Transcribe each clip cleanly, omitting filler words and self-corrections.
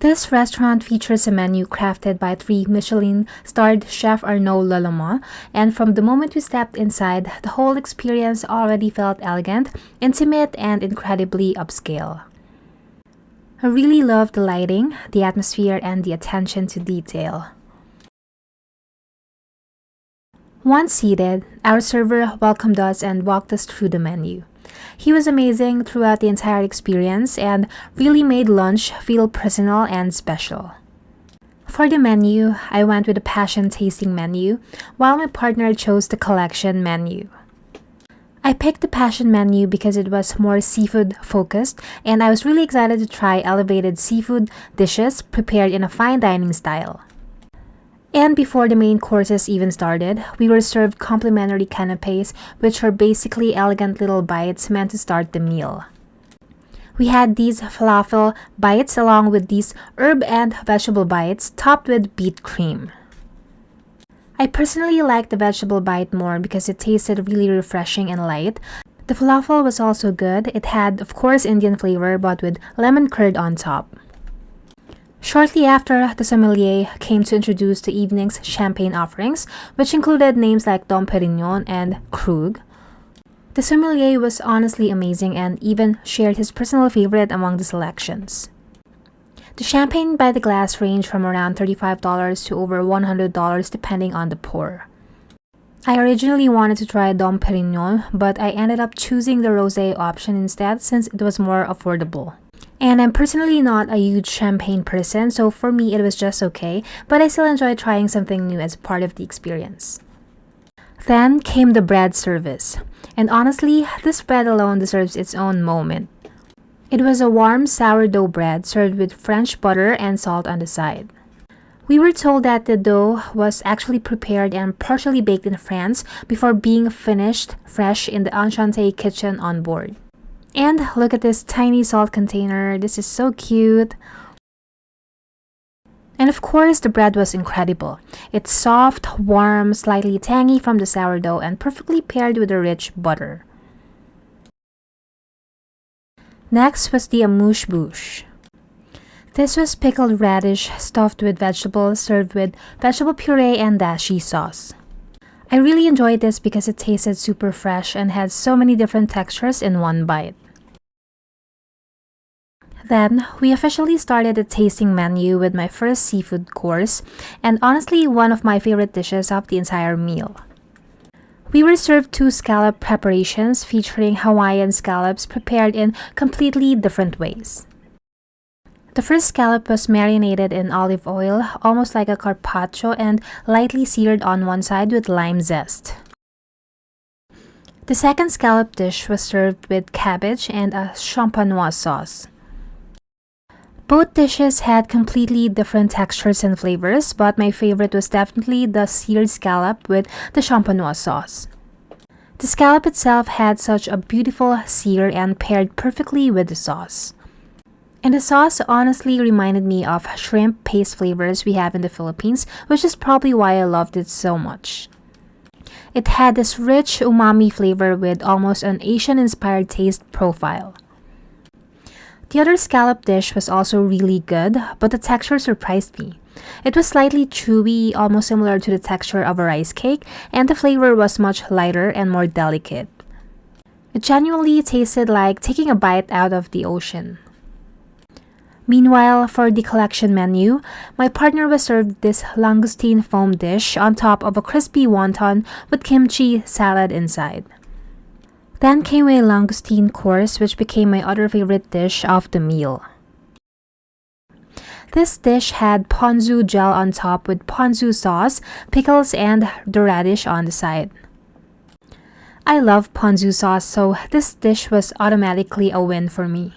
This restaurant features a menu crafted by three-Michelin-starred Chef Arnaud Lallement, and from the moment we stepped inside, the whole experience already felt elegant, intimate, and incredibly upscale. I really loved the lighting, the atmosphere, and the attention to detail. Once seated, our server welcomed us and walked us through the menu. He was amazing throughout the entire experience and really made lunch feel personal and special. For the menu, I went with the passion tasting menu, while my partner chose the collection menu. I picked the passion menu because it was more seafood focused, and I was really excited to try elevated seafood dishes prepared in a fine dining style. And before the main courses even started, we were served complimentary canapés, which are basically elegant little bites meant to start the meal. We had these falafel bites along with these herb and vegetable bites topped with beet cream. I personally liked the vegetable bite more because it tasted really refreshing and light. The falafel was also good. It had, of course, Indian flavor but with lemon curd on top. Shortly after, the sommelier came to introduce the evening's champagne offerings, which included names like Dom Perignon and Krug. The sommelier was honestly amazing and even shared his personal favorite among the selections. The champagne by the glass ranged from around $35 to over $100 depending on the pour. I originally wanted to try Dom Perignon, but I ended up choosing the rosé option instead since it was more affordable. And I'm personally not a huge champagne person, so for me it was just okay, but I still enjoyed trying something new as part of the experience. Then came the bread service, and honestly, this bread alone deserves its own moment. It was a warm sourdough bread served with French butter and salt on the side. We were told that the dough was actually prepared and partially baked in France before being finished fresh in the Enchanté kitchen on board. And look at this tiny salt container. This is so cute. And of course, the bread was incredible. It's soft, warm, slightly tangy from the sourdough, and perfectly paired with the rich butter. Next was the amuse-bouche. This was pickled radish stuffed with vegetables served with vegetable puree and dashi sauce. I really enjoyed this because it tasted super fresh and had so many different textures in one bite. Then, we officially started the tasting menu with my first seafood course, and honestly one of my favorite dishes of the entire meal. We were served 2 scallop preparations featuring Hawaiian scallops prepared in completely different ways. The first scallop was marinated in olive oil, almost like a carpaccio, and lightly seared on one side with lime zest. The second scallop dish was served with cabbage and a champenoise sauce. Both dishes had completely different textures and flavors, but my favorite was definitely the seared scallop with the champenoise sauce. The scallop itself had such a beautiful sear and paired perfectly with the sauce. And the sauce honestly reminded me of shrimp paste flavors we have in the Philippines, which is probably why I loved it so much. It had this rich umami flavor with almost an Asian-inspired taste profile. The other scallop dish was also really good, but the texture surprised me. It was slightly chewy, almost similar to the texture of a rice cake, and the flavor was much lighter and more delicate. It genuinely tasted like taking a bite out of the ocean. Meanwhile, for the collection menu, my partner was served this langoustine foam dish on top of a crispy wonton with kimchi salad inside. Then came a langoustine course, which became my other favorite dish of the meal. This dish had ponzu gel on top with ponzu sauce, pickles, and the radish on the side. I love ponzu sauce, so this dish was automatically a win for me.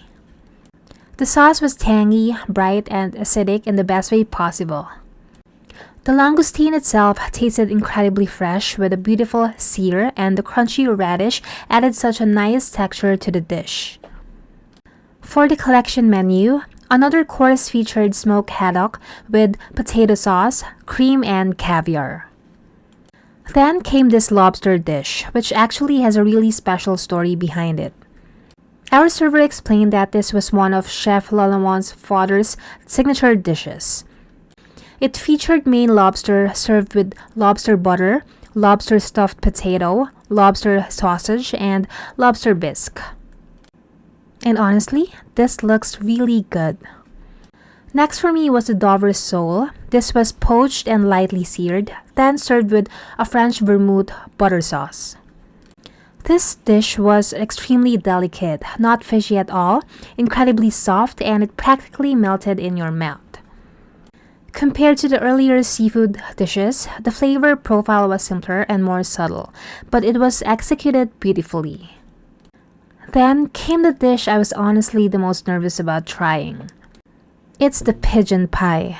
The sauce was tangy, bright, and acidic in the best way possible. The langoustine itself tasted incredibly fresh with a beautiful sear, and the crunchy radish added such a nice texture to the dish. For the collection menu, another course featured smoked haddock with potato sauce, cream, and caviar. Then came this lobster dish, which actually has a really special story behind it. Our server explained that this was one of Chef Lallamont's father's signature dishes. It featured Maine lobster served with lobster butter, lobster stuffed potato, lobster sausage, and lobster bisque. And honestly, this looks really good. Next for me was the Dover sole. This was poached and lightly seared, then served with a French vermouth butter sauce. This dish was extremely delicate, not fishy at all, incredibly soft, and it practically melted in your mouth. Compared to the earlier seafood dishes, the flavor profile was simpler and more subtle, but it was executed beautifully. Then came the dish I was honestly the most nervous about trying. It's the pigeon pie.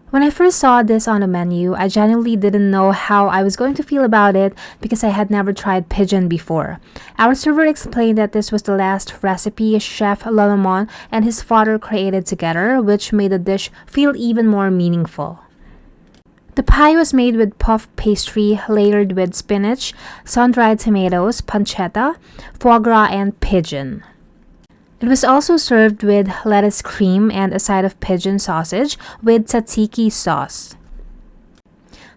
When I first saw this on the menu, I genuinely didn't know how I was going to feel about it because I had never tried pigeon before. Our server explained that this was the last recipe Chef Lallement and his father created together, which made the dish feel even more meaningful. The pie was made with puff pastry layered with spinach, sun-dried tomatoes, pancetta, foie gras, and pigeon. It was also served with lettuce cream and a side of pigeon sausage with tzatziki sauce.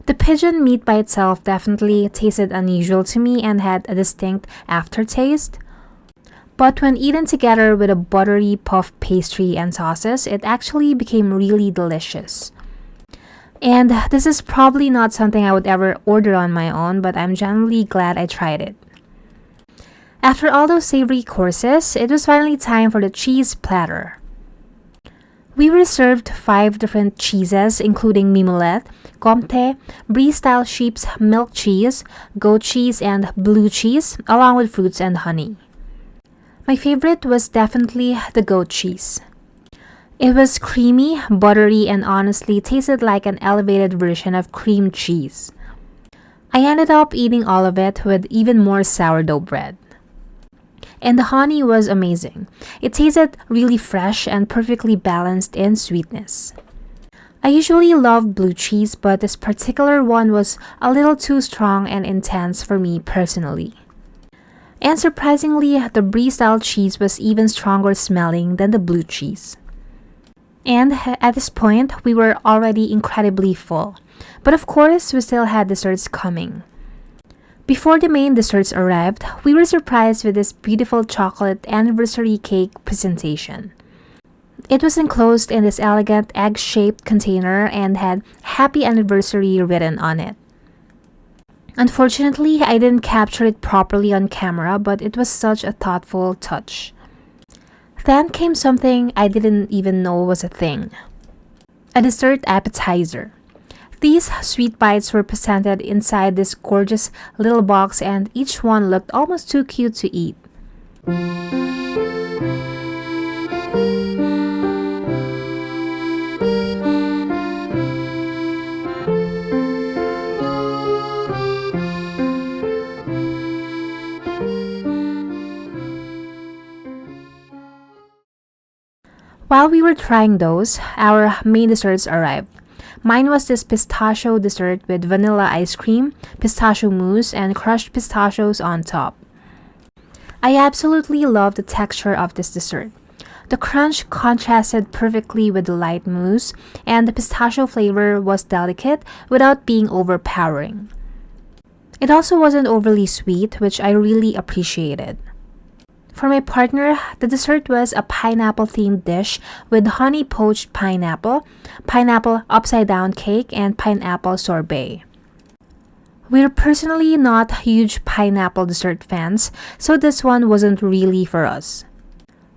The pigeon meat by itself definitely tasted unusual to me and had a distinct aftertaste. But when eaten together with a buttery puff pastry and sauces, it actually became really delicious. And this is probably not something I would ever order on my own, but I'm genuinely glad I tried it. After all those savory courses, it was finally time for the cheese platter. We were served 5 different cheeses, including mimolette, comté, brie-style sheep's milk cheese, goat cheese, and blue cheese, along with fruits and honey. My favorite was definitely the goat cheese. It was creamy, buttery, and honestly tasted like an elevated version of cream cheese. I ended up eating all of it with even more sourdough bread. And the honey was amazing. It tasted really fresh and perfectly balanced in sweetness. I usually love blue cheese, but this particular one was a little too strong and intense for me personally. And surprisingly, the brie-style cheese was even stronger smelling than the blue cheese. And at this point, we were already incredibly full. But of course, we still had desserts coming. Before the main desserts arrived, we were surprised with this beautiful chocolate anniversary cake presentation. It was enclosed in this elegant egg-shaped container and had "Happy Anniversary" written on it. Unfortunately, I didn't capture it properly on camera, but it was such a thoughtful touch. Then came something I didn't even know was a thing. A dessert appetizer. These sweet bites were presented inside this gorgeous little box, and each one looked almost too cute to eat. While we were trying those, our main desserts arrived. Mine was this pistachio dessert with vanilla ice cream, pistachio mousse, and crushed pistachios on top. I absolutely love the texture of this dessert. The crunch contrasted perfectly with the light mousse, and the pistachio flavor was delicate without being overpowering. It also wasn't overly sweet, which I really appreciated. For my partner, the dessert was a pineapple-themed dish with honey poached pineapple, pineapple upside-down cake, and pineapple sorbet. We're personally not huge pineapple dessert fans, so this one wasn't really for us.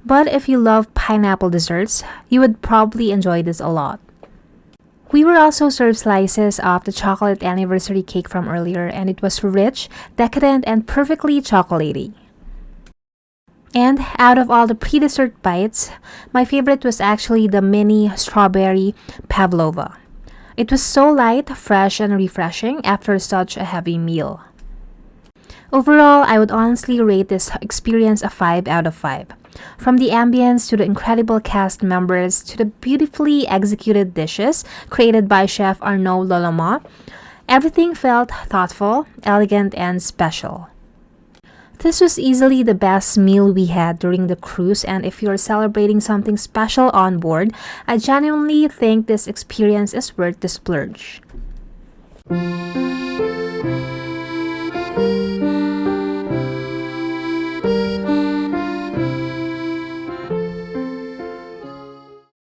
But if you love pineapple desserts, you would probably enjoy this a lot. We were also served slices of the chocolate anniversary cake from earlier, and it was rich, decadent, and perfectly chocolatey. And out of all the pre-dessert bites, my favorite was actually the mini strawberry pavlova. It was so light, fresh, and refreshing after such a heavy meal. Overall, I would honestly rate this experience a 5 out of 5. From the ambience to the incredible cast members to the beautifully executed dishes created by Chef Arnaud Lallement, everything felt thoughtful, elegant, and special. This was easily the best meal we had during the cruise, and if you're celebrating something special on board, I genuinely think this experience is worth the splurge.